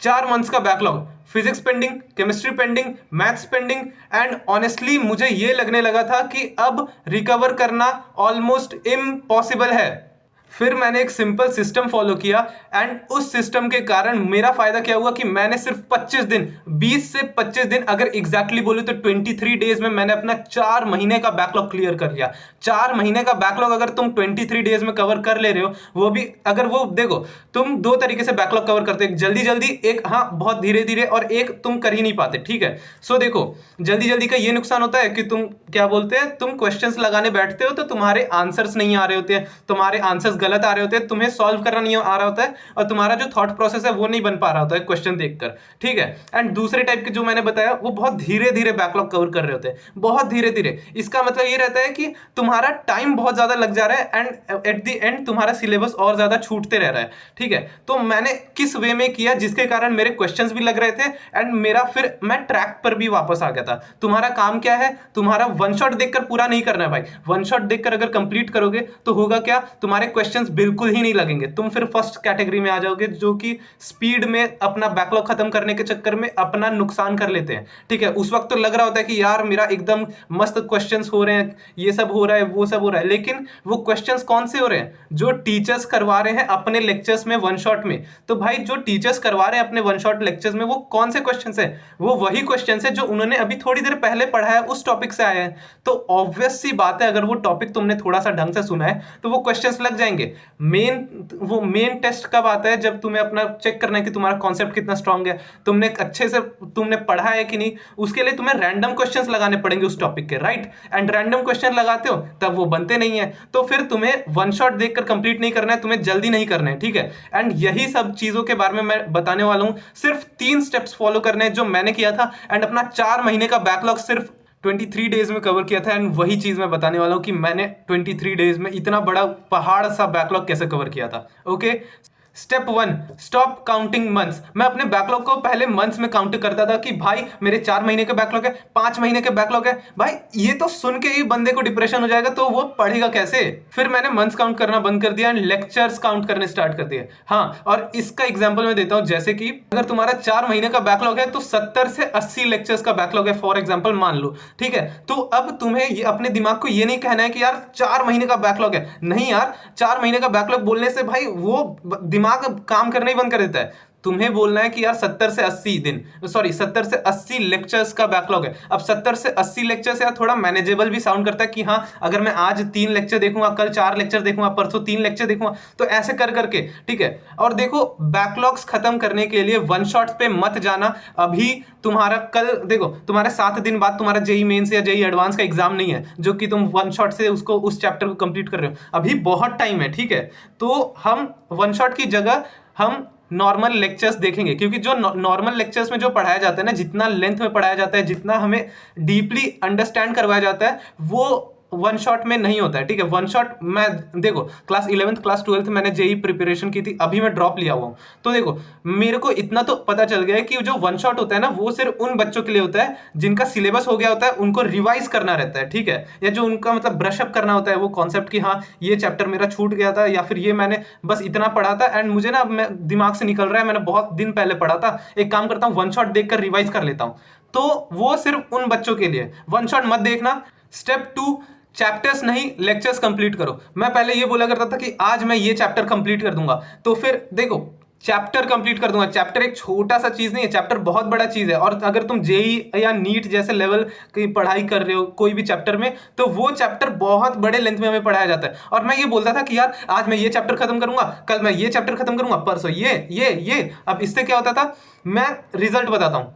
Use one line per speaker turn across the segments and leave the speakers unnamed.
4 months का backlog, physics pending, chemistry pending, maths pending, and honestly मुझे ये लगने लगा था कि अब रिकवर करना ऑलमोस्ट इम्पॉसिबल है। फिर मैंने एक सिंपल सिस्टम फॉलो किया एंड उस सिस्टम के कारण मेरा फायदा क्या हुआ कि मैंने सिर्फ 25 दिन, 20 से 25 दिन, अगर एग्जैक्टली बोलूं तो 23 डेज में मैंने अपना 4 महीने का बैकलॉग क्लियर कर लिया। 4 महीने का बैकलॉग अगर तुम 23 डेज में कवर कर ले रहे हो, वो भी अगर वो देखो, तुम दो तरीके से बैकलॉग कवर करते हो, एक जल्दी जल्दी, एक हाँ बहुत धीरे धीरे, और एक तुम कर ही नहीं पाते। ठीक है, सो देखो, जल्दी जल्दी का ये नुकसान होता है कि तुम क्या बोलते हैं, तुम क्वेश्चंस लगाने बैठते हो तो तुम्हारे आंसर्स नहीं आ रहे होते हैं, तुम्हारे आंसर्स गलत आ रहे होते हैं, तुम्हें सॉल्व करना नहीं आ रहा होता है, और तुम्हारा जो थॉट प्रोसेस है वो नहीं बन पा रहा होता है क्वेश्चन देखकर। ठीक है, एंड दूसरे टाइप के जो मैंने बताया वो बहुत धीरे धीरे बैकलॉग कवर कर रहे होते हैं, बहुत धीरे धीरे। इसका मतलब ये रहता है कि तुम्हारा टाइम बहुत ज्यादा लग जा रहा है एंड एट द एंड तुम्हारा सिलेबस और ज्यादा छूटते रह रहा है। ठीक है, तो मैंने किस वे में किया जिसके कारण मेरे क्वेश्चंस भी लग रहे थे एंड मेरा फिर मैं ट्रैक पर भी वापस आ गया था। तुम्हारा काम क्या है, तुम्हारा वन शॉट देखकर पूरा नहीं करना है भाई। वन शॉट देखकर अगर कंप्लीट करोगे तो होगा क्या, तुम्हारे क्वेश्चंस बिल्कुल ही नहीं लगेंगे, तुम फिर फर्स्ट कैटेगरी में आ जाओगे जो कि स्पीड में अपना बैकलॉग खत्म करने के चक्कर में अपना नुकसान कर लेते हैं। ठीक है, उस वक्त तो लग रहा होता है कि यार मेरा एकदम मस्त क्वेश्चंस हो रहे हैं, ये सब हो रहा है, वो सब हो रहा है, लेकिन वो क्वेश्चंस कौन से हो रहे हैं, जो टीचर्स करवा रहे हैं अपने लेक्चर्स में वन शॉट में। तो भाई जो टीचर्स करवा रहे हैं अपने वन शॉट लेक्चर्स में, वो कौन से क्वेश्चंस है, वो वही क्वेश्चंस है जो उन्होंने अभी थोड़ी देर पहले पढ़ा है, उस टॉपिक से आए हैं। तो ऑब्वियस सी बात है, अगर वो टॉपिक तुमने थोड़ा सा ढंग से सुना है तो वो क्वेश्चंस लग जाएंगे। वो मेन टेस्ट कब आता है, जब तुम्हें अपना चेक करना है कि तुम्हारा कॉन्सेप्ट कितना स्ट्रांग है, तुमने अच्छे से तुमने पढ़ा है कि नहीं। उसके लिए तुम्हें रैंडम क्वेश्चंस लगाने पड़ेंगे उस टॉपिक के, राइट। एंड रैंडम क्वेश्चन लगाते हो तब वो बनते नहीं है, तो फिर तुम्हें वन शॉट देखकर कंप्लीट नहीं करना है, तुम्हें जल्दी नहीं करना है। ठीक है, एंड यही सब चीजों के बारे में मैं बताने वाला हूं। सिर्फ 3 स्टेप्स फॉलो करने हैं जो मैंने किया था एंड अपना 4 महीने का बैकलॉग सिर्फ 23 डेज में कवर किया था। एंड वही चीज मैं बताने वाला हूं कि मैंने 23 डेज में इतना बड़ा पहाड़ सा बैकलॉग कैसे कवर किया था। Okay, step 1, stop counting months. मैं अपने बैकलॉग को पहले मंथ्स में काउंट करता था कि भाई मेरे 4 महीने का बैकलॉग है, 5 महीने के बैकलॉग है। भाई ये तो सुन के ही बंदे को डिप्रेशन हो जाएगा, तो वो पढ़ेगा कैसे। फिर मैंने मंथ्स काउंट करना बंद कर दिया एंड लेक्चर्स काउंट करने स्टार्ट कर दिए। हाँ, और इसका एग्जांपल मैं देता हूं, जैसे कि अगर तुम्हारा 4 महीने का बैकलॉग है तो 70 से 80 लेक्चर्स का बैकलॉग है, फॉर एग्जाम्पल मान लो। ठीक है, तो अब तुम्हें अपने दिमाग को ये नहीं कहना है कि यार 4 महीने का बैकलॉग है। नहीं यार, 4 महीने का बैकलॉग बोलने से भाई वो दिमाग काम करना ही बंद कर देता है। तुम्हें बोलना है कि यार 70 से 80 दिन, सॉरी 70 से 80 लेक्चर्स का बैकलॉग है। अब 70 से 80 लेक्चर्स यार थोड़ा मैनेजेबल भी साउंड करता है कि हाँ, अगर मैं आज 3 लेक्चर देखूंगा, कल 4 लेक्चर देखूंगा, परसों 3 लेक्चर देखूंगा, तो ऐसे कर करके। ठीक है, और देखो बैकलॉग्स खत्म करने के लिए वन शॉट्स पे मत जाना। अभी तुम्हारा कल देखो, तुम्हारे 7 दिन बाद तुम्हारा जेई मेंस या जेई एडवांस का एग्जाम नहीं है जो कि तुम वन शॉट से उसको उस चैप्टर को कंप्लीट कर रहे हो। अभी बहुत टाइम है। ठीक है, तो हम वन शॉट की जगह हम नॉर्मल लेक्चर्स देखेंगे, क्योंकि जो नॉर्मल लेक्चर्स में जो पढ़ाया जाता है ना, जितना लेंथ में पढ़ाया जाता है, जितना हमें डीपली अंडरस्टैंड करवाया जाता है, वो वन शॉट में नहीं होता है। ठीक है, वन शॉट मैं देखो क्लास 11th क्लास 12th मैंने जेई प्रिपरेशन की थी, अभी मैं ड्रॉप लिया हुआ हूं, तो देखो मेरे को इतना तो पता चल गया है कि जो वन शॉट होता है ना, वो सिर्फ उन बच्चों के लिए होता है जिनका सिलेबस हो गया होता है, उनको रिवाइज करना रहता है। ठीक है, या जो उनका मतलब ब्रशअप करना होता है वो कॉन्सेप्ट की, हाँ ये चैप्टर मेरा छूट गया था, या फिर ये मैंने बस इतना पढ़ा था एंड मुझे ना मैं दिमाग से निकल रहा है, मैंने बहुत दिन पहले पढ़ा था, एक काम करता हूँ वन शॉट देखकर रिवाइज कर लेता हूँ। तो वो सिर्फ उन बच्चों के लिए, वन शॉट मत देखना। स्टेप 2, चैप्टर्स नहीं लेक्चर्स कंप्लीट करो। मैं पहले ये बोला करता था कि आज मैं ये चैप्टर कंप्लीट कर दूंगा, तो फिर देखो चैप्टर कंप्लीट कर दूंगा। चैप्टर एक छोटा सा चीज नहीं है, चैप्टर बहुत बड़ा चीज है। और अगर तुम जेई या नीट जैसे लेवल की पढ़ाई कर रहे हो कोई भी चैप्टर में, तो वो चैप्टर बहुत बड़े लेंथ में हमें पढ़ाया जाता है। और मैं ये बोलता था कि यार आज मैं ये चैप्टर खत्म करूंगा, कल मैं ये चैप्टर खत्म करूंगा, परसों ये। अब इससे क्या होता था, मैं रिजल्ट बताता हूं,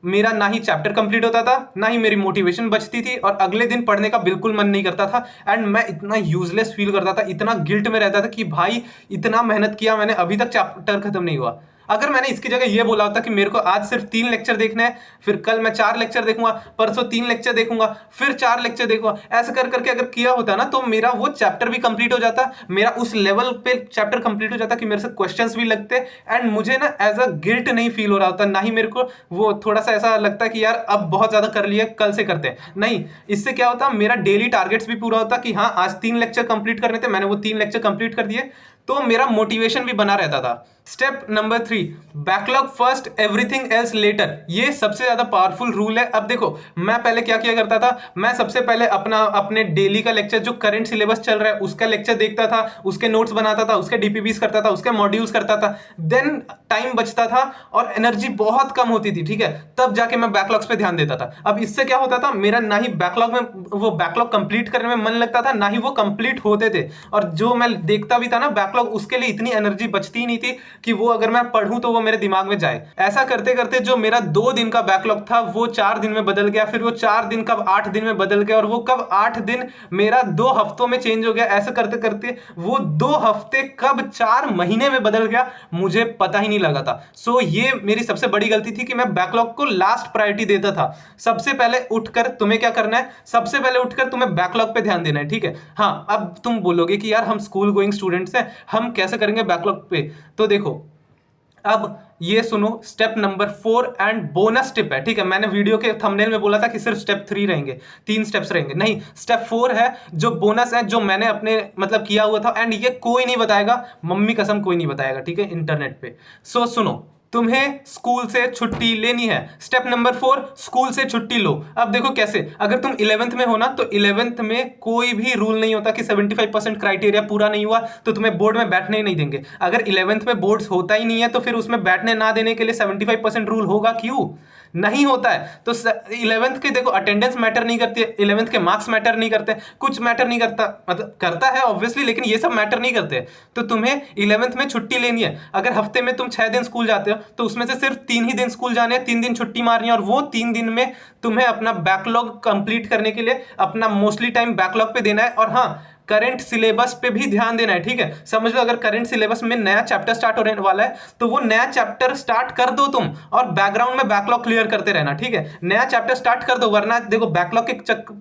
मेरा ना ही चैप्टर कंप्लीट होता था, ना ही मेरी मोटिवेशन बचती थी, और अगले दिन पढ़ने का बिल्कुल मन नहीं करता था। एंड मैं इतना यूजलेस फील करता था, इतना गिल्ट में रहता था कि भाई इतना मेहनत किया मैंने, अभी तक चैप्टर खत्म नहीं हुआ। अगर मैंने इसकी जगह ये बोला होता कि मेरे को आज सिर्फ 3 लेक्चर देखने हैं, फिर कल मैं 4 लेक्चर देखूंगा, परसों 3 लेक्चर देखूंगा, फिर 4 लेक्चर देखूंगा, ऐसे कर करके अगर किया होता ना, तो मेरा वो चैप्टर भी कंप्लीट हो जाता, मेरा उस लेवल पे चैप्टर कंप्लीट हो जाता कि मेरे से क्वेश्चंस भी लगते एंड मुझे ना एज अ गिल्ट नहीं फील हो रहा होता, ना ही मेरे को वो थोड़ा सा ऐसा लगता कि यार अब बहुत ज्यादा कर लिया, कल से करते हैं। नहीं, इससे क्या होता, मेरा डेली टारगेट्स भी पूरा होता कि हाँ आज 3 लेक्चर कंप्लीट करने थे, मैंने वो 3 लेक्चर कंप्लीट कर दिए, तो मेरा मोटिवेशन भी बना रहता था। Step number 3, backlog first everything else later. ये सबसे ज्यादा पावरफुल रूल है। अब देखो, मैं पहले क्या किया करता था, मैं सबसे पहले अपने डेली का लेक्चर जो करंट सिलेबस चल रहा है उसका लेक्चर देखता था, उसके नोट्स बनाता था, उसके डीपीपीस करता था, उसके मॉड्यूल्स करता था। देन टाइम बचता था और एनर्जी बहुत कम होती थी, ठीक है, तब जाके मैं बैकलॉग्स पे ध्यान देता था। अब इससे क्या होता था, मेरा ना ही बैकलॉग में वो बैकलॉग कंप्लीट करने में मन लगता था, ना ही वो कंप्लीट होते थे। और जो मैं देखता भी था ना बैकलॉग, उसके लिए इतनी एनर्जी बचती ही नहीं थी कि वो अगर मैं पढ़ूं तो वो मेरे दिमाग में जाए। ऐसा करते करते जो मेरा 2 दिन का बैकलॉग था वो 4 दिन में बदल गया, फिर वो 4 दिन कब 8 दिन में बदल गया, और वो कब 8 दिन मेरा 2 हफ्तों में चेंज हो गया। ऐसा करते करते वो 2 हफ्ते कब 4 महीने में बदल गया, मुझे पता ही नहीं लगा था। सो ये मेरी सबसे बड़ी गलती थी कि मैं बैकलॉग को लास्ट प्रायोरिटी देता था। सबसे पहले उठकर तुम्हें क्या करना है, सबसे पहले उठकर तुम्हें बैकलॉग पे ध्यान देना है, ठीक है। हाँ, अब तुम बोलोगे कि यार हम स्कूल गोइंग स्टूडेंट्स हैं, हम कैसे करेंगे बैकलॉग पे। तो देखो, अब ये सुनो, step number 4 and bonus tip है, ठीक है। मैंने वीडियो के थंबनेल में बोला था कि सिर्फ स्टेप 3 रहेंगे, 3 स्टेप्स रहेंगे, नहीं, स्टेप 4 है जो बोनस है, जो मैंने अपने मतलब किया हुआ था। एंड ये कोई नहीं बताएगा, मम्मी कसम कोई नहीं बताएगा, ठीक है, इंटरनेट पे। सो सुनो, तुम्हें स्कूल से छुट्टी लेनी है। स्टेप नंबर 4, स्कूल से छुट्टी लो। अब देखो कैसे, अगर तुम 11th में हो ना, तो 11th में कोई भी रूल नहीं होता कि 75% क्राइटेरिया पूरा नहीं हुआ तो तुम्हें बोर्ड में बैठने ही नहीं देंगे। अगर 11th में बोर्ड्स होता ही नहीं है तो फिर उसमें बैठने ना देने के लिए 75% रूल होगा क्यों? नहीं होता है। तो 11th के देखो, अटेंडेंस मैटर नहीं करती है, 11th के मार्क्स मैटर नहीं करते, कुछ मैटर नहीं करता, मतलब करता है ऑब्वियसली, लेकिन ये सब मैटर नहीं करते। तो तुम्हें 11th में छुट्टी लेनी है। अगर हफ्ते में तुम 6 दिन स्कूल जाते हो तो उसमें से सिर्फ 3 ही दिन स्कूल जाने हैं, 3 दिन छुट्टी मारनी है, और वो 3 दिन में तुम्हें अपना बैकलॉग कंप्लीट करने के लिए अपना मोस्टली टाइम बैकलॉग पे देना है। और हाँ, करंट सिलेबस पे भी ध्यान देना है, ठीक है। समझ लो, अगर करंट सिलेबस में नया चैप्टर स्टार्ट होने वाला है तो वो नया चैप्टर स्टार्ट कर दो तुम, और बैकग्राउंड में बैकलॉग क्लियर करते रहना, ठीक है। नया चैप्टर स्टार्ट कर दो, वरना देखो बैकलॉग के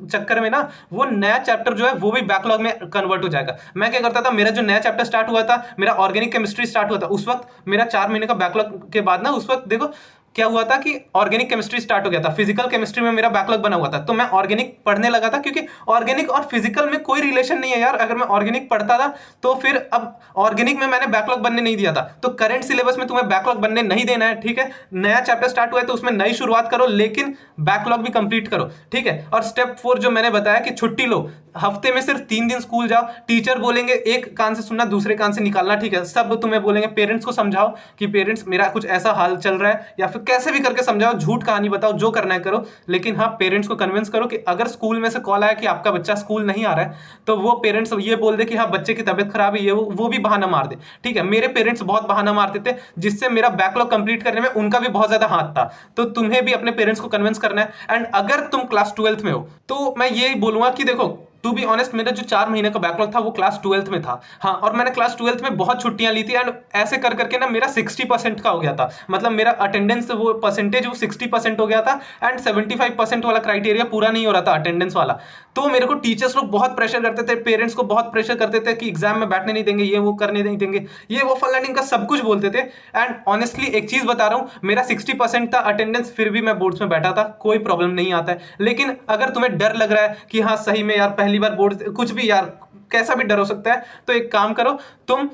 चक्कर में ना वो नया चैप्टर जो है वो भी बैकलॉग में कन्वर्ट हो जाएगा। मैं क्या करता था, मेरा जो नया चैप्टर स्टार्ट हुआ था, मेरा ऑर्गेनिक केमिस्ट्री स्टार्ट हुआ था, उस वक्त मेरा 4 महीने का बैकलॉग के बाद ना, उस वक्त देखो क्या हुआ था कि ऑर्गेनिक केमिस्ट्री स्टार्ट हो गया था, फिजिकल केमिस्ट्री में मेरा बैकलॉग बना हुआ था, तो मैं ऑर्गेनिक पढ़ने लगा था, क्योंकि ऑर्गेनिक और फिजिकल में कोई रिलेशन नहीं है यार। अगर मैं ऑर्गेनिक पढ़ता था तो फिर अब ऑर्गेनिक में मैंने बैकलॉग बनने नहीं दिया था। तो करंट सिलेबस में तुम्हें बैकलॉग बनने नहीं देना है, ठीक है। नया चैप्टर स्टार्ट हुआ है तो उसमें नई शुरुआत करो, लेकिन बैकलॉग भी कंप्लीट करो, ठीक है। और स्टेप 4 जो मैंने बताया कि छुट्टी लो, हफ्ते में सिर्फ 3 दिन स्कूल जाओ। टीचर बोलेंगे एक कान से सुनना, दूसरे कान से निकालना, ठीक है। सब तुम्हें बोलेंगे, पेरेंट्स को समझाओ कि पेरेंट्स मेरा कुछ ऐसा हाल चल रहा है, या फिर कैसे भी करके समझाओ, झूठ कहानी बताओ, जो करना है करो, लेकिन हाँ, पेरेंट्स को कन्विंस करो कि अगर स्कूल में से कॉल आया कि आपका बच्चा स्कूल नहीं आ रहा है, तो वो पेरेंट्स ये बोल दे कि हाँ बच्चे की तबियत खराब है, ये वो भी बहाना मार दे, ठीक है। मेरे पेरेंट्स बहुत बहाना मारते थे, जिससे मेरा बैकलॉग कंप्लीट करने में उनका भी बहुत ज्यादा हाथ था। तो तुम्हें भी अपने पेरेंट्स को कन्विंस करना है। एंड अगर तुम क्लास 12th में हो तो मैं यही बोलूंगा कि देखो, टू बी ऑनेस्ट, मेरा जो 4 महीने का बैकलॉग था वो क्लास 12th में था। हाँ, और मैंने क्लास 12th में बहुत छुट्टियां ली थी, एंड ऐसे कर करके ना मेरा 60% का हो गया था। मतलब मेरा अटेंडेंस वो परसेंटेज वो 60% हो गया था, एंड 75% वाला क्राइटेरिया पूरा नहीं हो रहा था अटेंडेंस वाला। तो मेरे को टीचर्स लोग बहुत प्रेशर करते थे, पेरेंट्स को बहुत प्रेशर करते थे कि एग्जाम में बैठने नहीं देंगे, ये वो करने नहीं देंगे, ये वो फलानिंग का सब कुछ बोलते थे। एंड ऑनेस्टली एक चीज बता रहा हूं, मेरा 60% था अटेंडेंस, फिर भी मैं बोर्ड्स में बैठा था, कोई प्रॉब्लम नहीं आता है। लेकिन अगर तुम्हें डर लग रहा है कि हाँ सही में यार पहली बार बोर्ड, कुछ भी यार कैसा भी डर हो सकता है, तो एक काम करो, तुम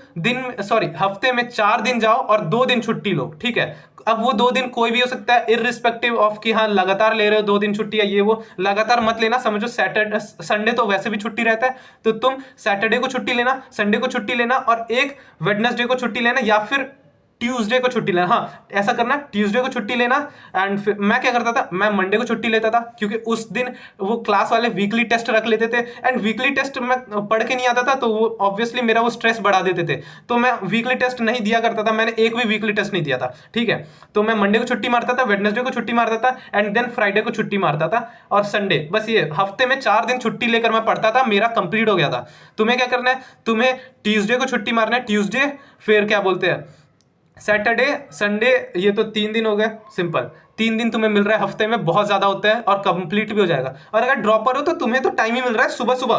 हफ्ते में 4 दिन जाओ और 2 दिन छुट्टी लो, ठीक है। अब वो 2 दिन कोई भी हो सकता है, इररिस्पेक्टिव ऑफ कि हाँ लगातार ले रहे हो 2 दिन छुट्टी है, ये वो लगातार मत लेना। समझो सैटरडे संडे तो वैसे भी छुट्टी रहता है, तो तुम सैटरडे को छुट्टी लेना, संडे को छुट्टी लेना, और एक वेडनेसडे को छुट्टी लेना, या फिर ट्यूसडे को छुट्टी लेना। हाँ, ऐसा करना, ट्यूसडे को छुट्टी लेना। एंड फिर मैं क्या करता था, मैं मंडे को छुट्टी लेता था, क्योंकि उस दिन वो क्लास वाले वीकली टेस्ट रख लेते थे, एंड वीकली टेस्ट में पढ़ के नहीं आता था, तो वो ऑब्वियसली मेरा वो स्ट्रेस बढ़ा देते थे, तो मैं वीकली टेस्ट नहीं दिया करता था। मैंने एक भी वीकली टेस्ट नहीं दिया था, ठीक है। तो मैं मंडे को छुट्टी मारता था, वेडनेसडे को छुट्टी मारता था, एंड देन फ्राइडे को छुट्टी मारता था, और संडे। बस ये हफ्ते में 4 दिन छुट्टी लेकर मैं पढ़ता था, मेरा कंप्लीट हो गया था। तुम्हें क्या करना है, तुम्हें ट्यूसडे को छुट्टी मारना है, ट्यूसडे, फिर क्या बोलते हैं सैटरडे संडे, ये तो 3 दिन हो गए, सिंपल। 3 दिन तुम्हें मिल रहा है हफ्ते में, बहुत ज्यादा होता है, और कंप्लीट भी हो जाएगा। और अगर ड्रॉपर हो तो तुम्हें तो टाइम ही मिल रहा है सुबह सुबह,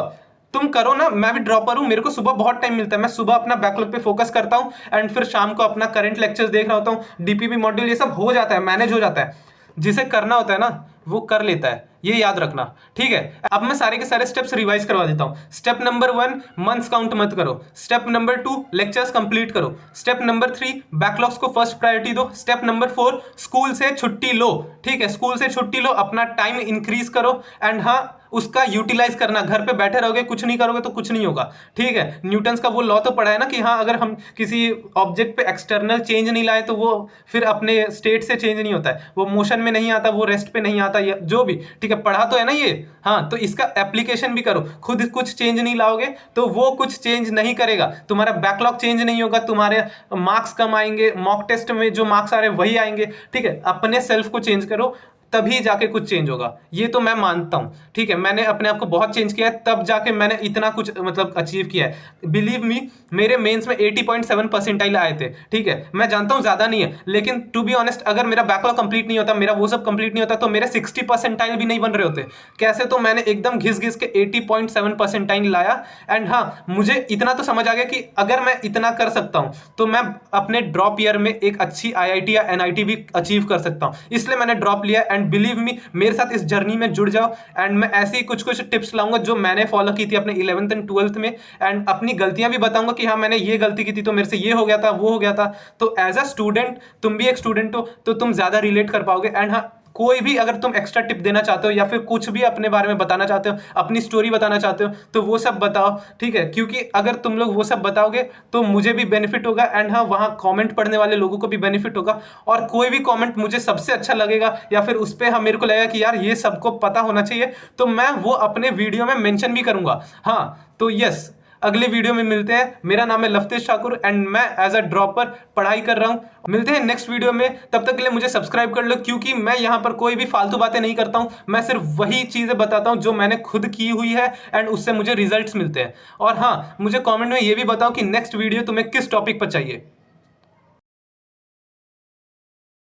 तुम करो ना। मैं भी ड्रॉपर हूं, मेरे को सुबह बहुत टाइम मिलता है, मैं सुबह अपना बैकलॉग पे फोकस करता हूं, एंड फिर शाम को अपना करंट लेक्चर्स देख रहा होता हूं, डीपीपी मॉड्यूल, ये सब हो जाता है, मैनेज हो जाता है। जिसे करना होता है ना वो कर लेता है। ये याद रखना, ठीक है। अब मैं सारे के सारे स्टेप्स रिवाइज करवा देता हूं। स्टेप नंबर 1, मंथ्स काउंट मत करो। स्टेप नंबर 2, लेक्चर्स कंप्लीट करो। स्टेप नंबर 3, बैकलॉग्स को फर्स्ट प्रायोरिटी दो। स्टेप नंबर 4, स्कूल से छुट्टी लो, ठीक है, स्कूल से छुट्टी लो, अपना टाइम इंक्रीज करो एंड हाँ उसका यूटिलाइज करना। घर पे बैठे रहोगे कुछ नहीं करोगे तो कुछ नहीं होगा, ठीक है। न्यूटन्स का वो लॉ तो पढ़ा है ना कि हाँ अगर हम किसी ऑब्जेक्ट पे एक्सटर्नल चेंज नहीं लाए तो वो फिर अपने स्टेट से चेंज नहीं होता है, वो मोशन में नहीं आता, वो रेस्ट पे नहीं आता, जो भी, ठीक है, पढ़ा तो है ना ये। हाँ तो इसका एप्लीकेशन भी करो। खुद कुछ चेंज नहीं लाओगे तो वो कुछ चेंज नहीं करेगा, तुम्हारा बैकलॉग चेंज नहीं होगा, तुम्हारे मार्क्स कम आएंगे, मॉक टेस्ट में जो मार्क्स आ रहे हैं वही आएंगे, ठीक है। अपने सेल्फ को चेंज करो तभी जाके कुछ चेंज होगा, ये तो मैं मानता हूं, ठीक है। मैंने अपने आप को बहुत चेंज किया है तब जाके मैंने इतना कुछ मतलब अचीव किया है। बिलीव मी, मेरे मेंस में 80.7 परसेंटाइल आए थे, ठीक है। मैं जानता हूं ज्यादा नहीं है, लेकिन टू बी ऑनेस्ट अगर मेरा बैकलॉग कंप्लीट नहीं होता, मेरा वो सब कंप्लीट नहीं होता तो मेरे 60 परसेंटाइल भी नहीं बन रहे होते। कैसे? तो मैंने एकदम घिस घिस के 80.7 परसेंटाइल लाया एंड हाँ मुझे इतना तो समझ आ गया कि अगर मैं इतना कर सकता हूं तो मैं अपने ड्रॉप ईयर में एक अच्छी IIT या NIT भी अचीव कर सकता हूं, इसलिए मैंने ड्रॉप लिया। एंड बिलीव मी, मेरे साथ इस जर्नी में जुड़ जाओ एंड मैं ऐसी कुछ कुछ टिप्स लाऊंगा जो मैंने फॉलो की थी अपने 11th एंड 12th में, एंड अपनी गलतियां भी बताऊंगा कि हाँ मैंने ये गलती की थी तो मेरे से ये हो गया था, वो हो गया था। तो एज अ स्टूडेंट, तुम भी एक स्टूडेंट हो तो तुम ज्यादा रिलेट कर पाओगे। एंड हाँ कोई भी अगर तुम एक्स्ट्रा टिप देना चाहते हो या फिर कुछ भी अपने बारे में बताना चाहते हो, अपनी स्टोरी बताना चाहते हो तो वो सब बताओ, ठीक है। क्योंकि अगर तुम लोग वो सब बताओगे तो मुझे भी बेनिफिट होगा एंड हाँ वहाँ कमेंट पढ़ने वाले लोगों को भी बेनिफिट होगा। और कोई भी कमेंट मुझे सबसे अच्छा लगेगा या फिर उस पर हाँ मेरे को लगेगा कि यार ये सबको पता होना चाहिए तो मैं वो अपने वीडियो में मेंशन भी करूंगा। हाँ तो यस, अगले वीडियो में मिलते हैं। मेरा नाम है लवतेश ठाकुर एंड मैं एज अ ड्रॉपर पढ़ाई कर रहा हूं। मिलते हैं नेक्स्ट वीडियो में, तब तक के लिए मुझे सब्सक्राइब कर लो क्योंकि मैं यहां पर कोई भी फालतू बातें नहीं करता हूं, मैं सिर्फ वही चीजें बताता हूं जो मैंने खुद की हुई है एंड उससे मुझे रिजल्ट्स मिलते हैं। और हाँ मुझे कमेंट में ये भी बताओ कि नेक्स्ट वीडियो तुम्हें किस टॉपिक पर चाहिए।